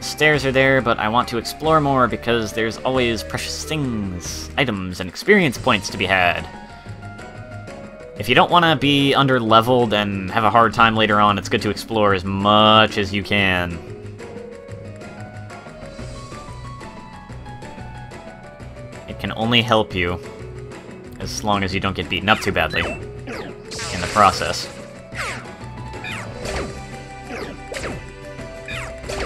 Stairs are there, but I want to explore more because there's always precious things, items, and experience points to be had. If you don't want to be under-leveled and have a hard time later on, it's good to explore as much as you can. It can only help you, as long as you don't get beaten up too badly in the process.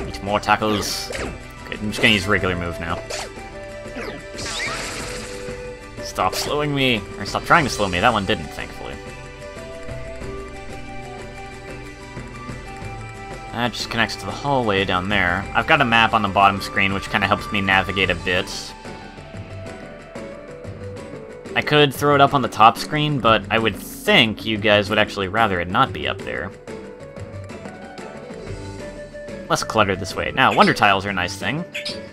Eat more tackles. Okay, I'm just gonna use regular move now. Stop slowing me, or stop trying to slow me. That one didn't, thankfully. That just connects to the hallway down there. I've got a map on the bottom screen, which kind of helps me navigate a bit. I could throw it up on the top screen, but I would think you guys would actually rather it not be up there. Less cluttered this way. Now, wonder tiles are a nice thing.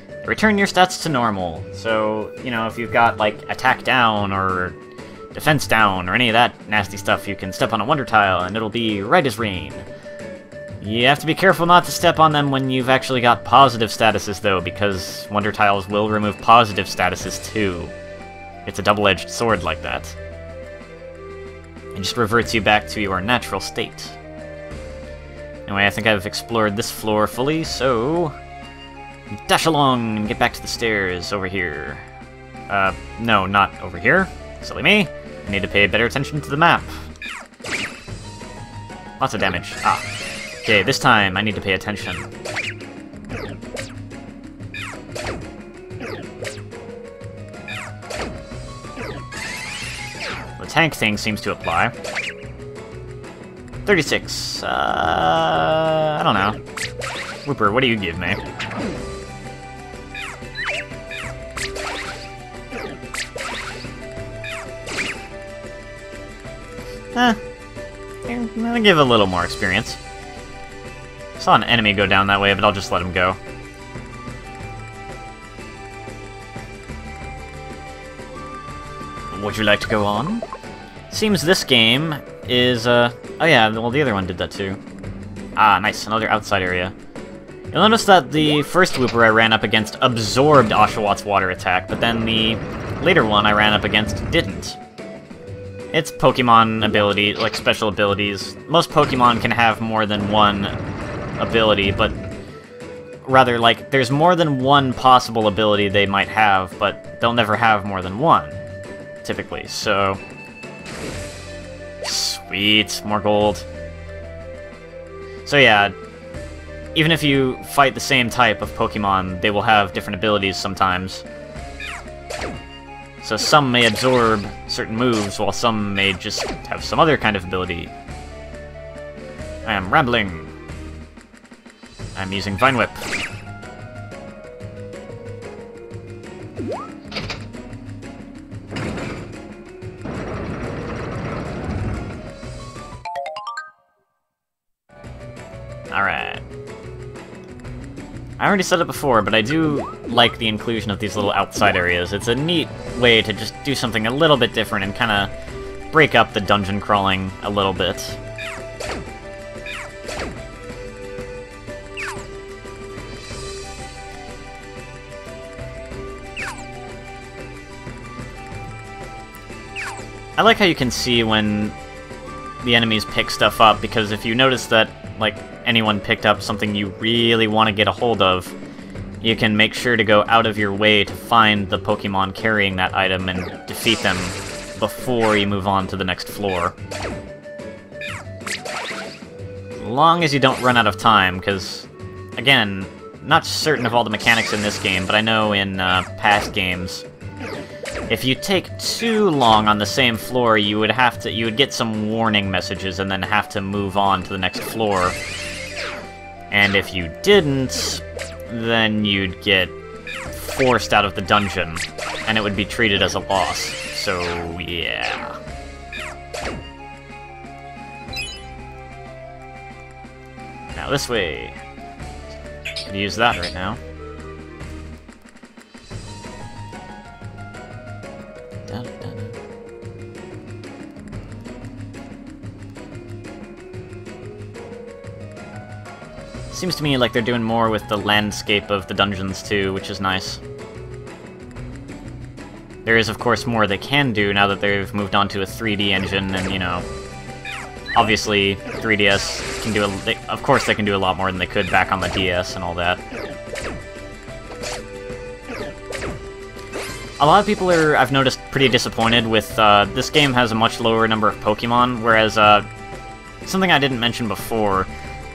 They return your stats to normal. So, you know, if you've got, like, attack down or defense down or any of that nasty stuff, you can step on a wonder tile and it'll be right as rain. You have to be careful not to step on them when you've actually got positive statuses, though, because wonder tiles will remove positive statuses, too. It's a double-edged sword like that. It just reverts you back to your natural state. Anyway, I think I've explored this floor fully, so... dash along and get back to the stairs over here. No, not over here. Silly me. I need to pay better attention to the map. Lots of damage. Ah. Okay, this time I need to pay attention. The tank thing seems to apply. 36. I don't know. Whooper, what do you give me? I'll give a little more experience. Saw an enemy go down that way, but I'll just let him go. Would you like to go on? Seems this game is, oh yeah, well the other one did that too. Ah, nice, another outside area. You'll notice that the first Whooper I ran up against absorbed Oshawott water attack, but then the later one I ran up against didn't. It's Pokemon ability, like special abilities. Most Pokemon can have more than one ability, but rather, like, there's more than one possible ability they might have, but they'll never have more than one, typically, so... Sweet, more gold. So yeah, even if you fight the same type of Pokemon, they will have different abilities sometimes. So some may absorb certain moves, while some may just have some other kind of ability. I am rambling. I'm using Vine Whip. Alright. I already said it before, but I do like the inclusion of these little outside areas. It's a neat way to just do something a little bit different and kind of break up the dungeon crawling a little bit. I like how you can see when the enemies pick stuff up, because if you notice that, like, anyone picked up something you really want to get a hold of, you can make sure to go out of your way to find the Pokemon carrying that item and defeat them before you move on to the next floor. As long as you don't run out of time, because, again, not certain of all the mechanics in this game, but I know in past games, if you take too long on the same floor, you would get some warning messages and then have to move on to the next floor. And if you didn't, then you'd get forced out of the dungeon, and it would be treated as a loss. So, yeah. Now this way. Could use that right now. Seems to me like they're doing more with the landscape of the dungeons too, which is nice. There is, of course, more they can do now that they've moved on to a 3D engine, and, you know, obviously 3DS can do of course they can do a lot more than they could back on the DS and all that. A lot of people are, I've noticed, pretty disappointed with, this game has a much lower number of Pokemon, whereas, something I didn't mention before,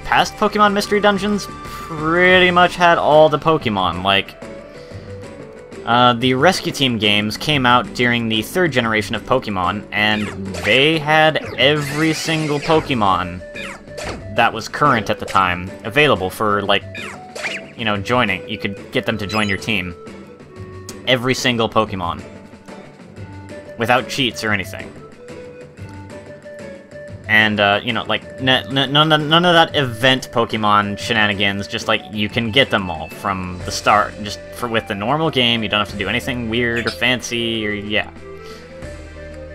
past Pokemon Mystery Dungeons pretty much had all the Pokemon. Like, the Rescue Team games came out during the 3rd generation of Pokemon, and they had every single Pokemon that was current at the time available for, like, you know, joining. You could get them to join your team. Every single Pokemon. Without cheats or anything. And, you know, like, none of that event Pokemon shenanigans, just, like, you can get them all from the start. Just with the normal game, you don't have to do anything weird or fancy, or, yeah.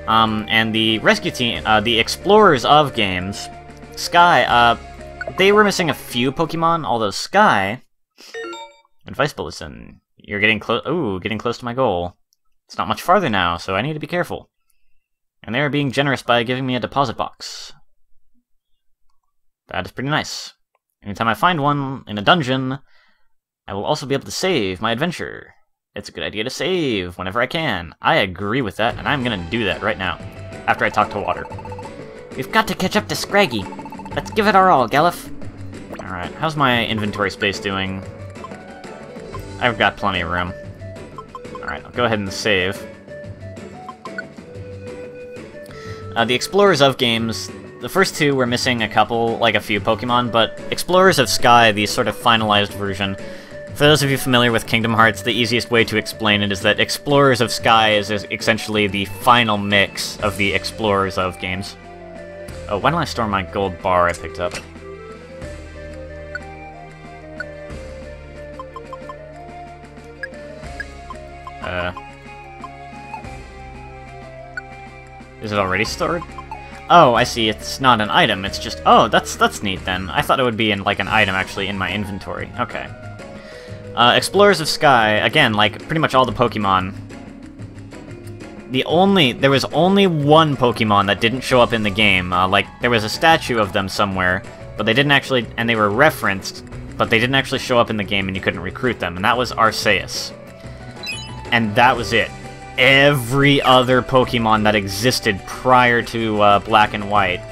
And the Rescue Team, the Explorers of games, Sky, they were missing a few Pokemon, although Sky... Advice Bulletin. You're getting close. Ooh, getting close to my goal. It's not much farther now, so I need to be careful. And they are being generous by giving me a deposit box. That is pretty nice. Anytime I find one in a dungeon, I will also be able to save my adventure. It's a good idea to save whenever I can. I agree with that, and I'm gonna do that right now, after I talk to Water. We've got to catch up to Scraggy. Let's give it our all, Galuf. Alright, how's my inventory space doing? I've got plenty of room. Alright, I'll go ahead and save. The Explorers of games, the first two were missing a few Pokemon, but Explorers of Sky, the sort of finalized version, for those of you familiar with Kingdom Hearts, the easiest way to explain it is that Explorers of Sky is essentially the final mix of the Explorers of games. Oh, why don't I store my gold bar I picked up? Is it already stored? Oh, I see, it's not an item, it's just... Oh, that's neat then. I thought it would be in, like, an item actually in my inventory. Okay. Explorers of Sky, again, like, pretty much all the Pokemon. There was only one Pokemon that didn't show up in the game. Like, there was a statue of them somewhere, but they didn't actually... And they were referenced, but they didn't actually show up in the game and you couldn't recruit them, and that was Arceus. And that was it. Every other Pokemon that existed prior to Black and White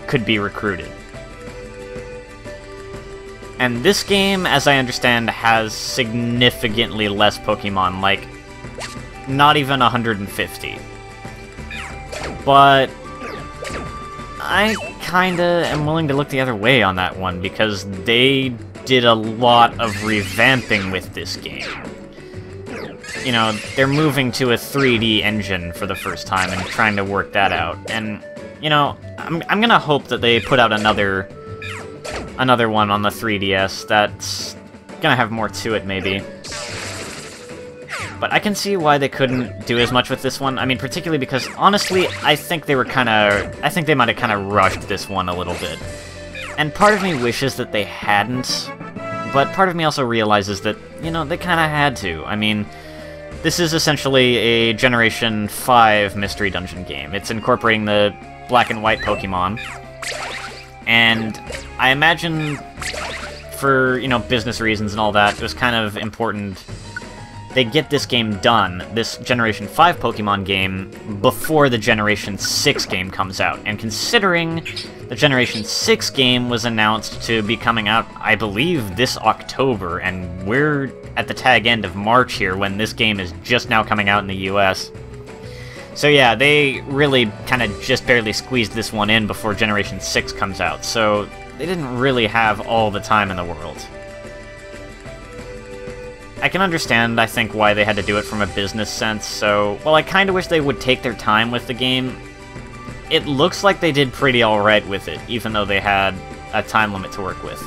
could be recruited. And this game, as I understand, has significantly less Pokemon, like, not even 150. But I kinda am willing to look the other way on that one, because they did a lot of revamping with this game. You know, they're moving to a 3D engine for the first time and trying to work that out. And, you know, I'm gonna hope that they put out another one on the 3DS that's gonna have more to it, maybe. But I can see why they couldn't do as much with this one. I mean, particularly because, honestly, I think they might have kind of rushed this one a little bit. And part of me wishes that they hadn't, but part of me also realizes that, you know, they kind of had to. I mean... This is essentially a Generation 5 Mystery Dungeon game. It's incorporating the Black and White Pokemon. And I imagine, for, you know, business reasons and all that, it was kind of important they get this game done, this Generation 5 Pokemon game, before the Generation 6 game comes out. And considering the Generation 6 game was announced to be coming out, I believe, this October, and we're at the tag end of March here when this game is just now coming out in the US. So yeah, they really kind of just barely squeezed this one in before Generation 6 comes out, so they didn't really have all the time in the world. I can understand, I think, why they had to do it from a business sense, so while I kind of wish they would take their time with the game, it looks like they did pretty alright with it, even though they had a time limit to work with.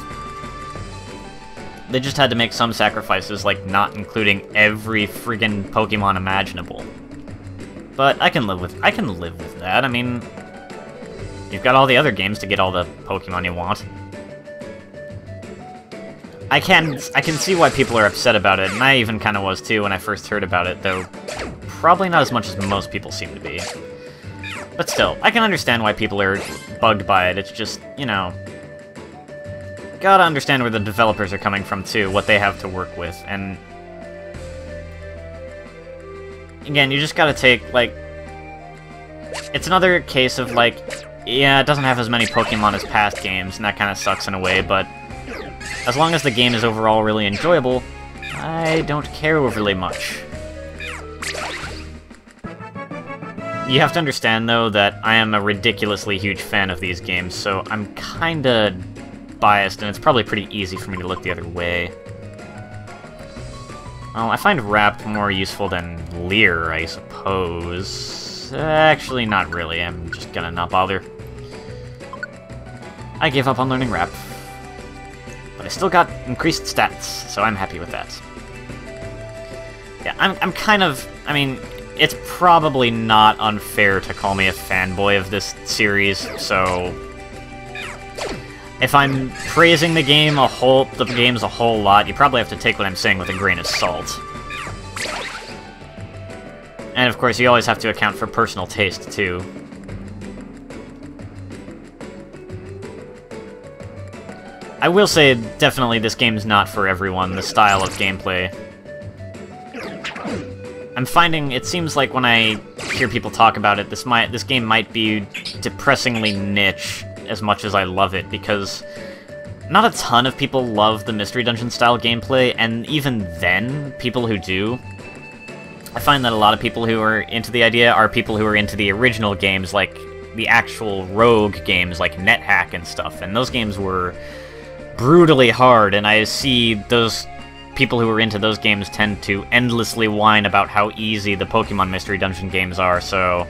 They just had to make some sacrifices, like not including every friggin' Pokemon imaginable. But I can live with that. I mean, you've got all the other games to get all the Pokemon you want. I can see why people are upset about it, and I even kind of was too when I first heard about it, though probably not as much as most people seem to be. But still, I can understand why people are bugged by it. It's just, you know, gotta understand where the developers are coming from too, what they have to work with, and again, you just gotta take, like, it's another case of, like, yeah, it doesn't have as many Pokemon as past games, and that kind of sucks in a way, but as long as the game is overall really enjoyable, I don't care overly much. You have to understand, though, that I am a ridiculously huge fan of these games, so I'm kinda biased, and it's probably pretty easy for me to look the other way. Well, I find Wrapped more useful than Leer, I suppose. Actually, not really. I'm just gonna not bother. I gave up on learning Wrap. But I still got increased stats, so I'm happy with that. Yeah, I'm kind of... I mean, it's probably not unfair to call me a fanboy of this series, so... if I'm praising the game a whole lot, you probably have to take what I'm saying with a grain of salt. And of course, you always have to account for personal taste, too. I will say, definitely, this game's not for everyone, the style of gameplay. I'm finding, it seems like when I hear people talk about it, this game might be depressingly niche as much as I love it, because not a ton of people love the Mystery Dungeon style gameplay, and even then, people who do, I find that a lot of people who are into the idea are people who are into the original games, like the actual Rogue games, like NetHack and stuff, and those games were brutally hard, and I see those people who are into those games tend to endlessly whine about how easy the Pokemon Mystery Dungeon games are, so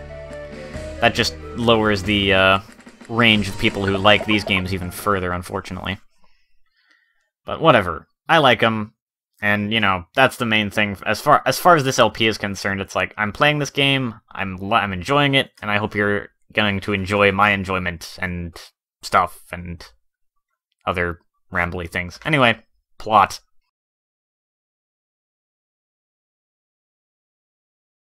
that just lowers the range of people who like these games even further, unfortunately. But whatever. I like them. And, you know, that's the main thing. As far as this LP is concerned, it's like, I'm playing this game, I'm enjoying it, and I hope you're going to enjoy my enjoyment and stuff and other rambly things. Anyway, plot.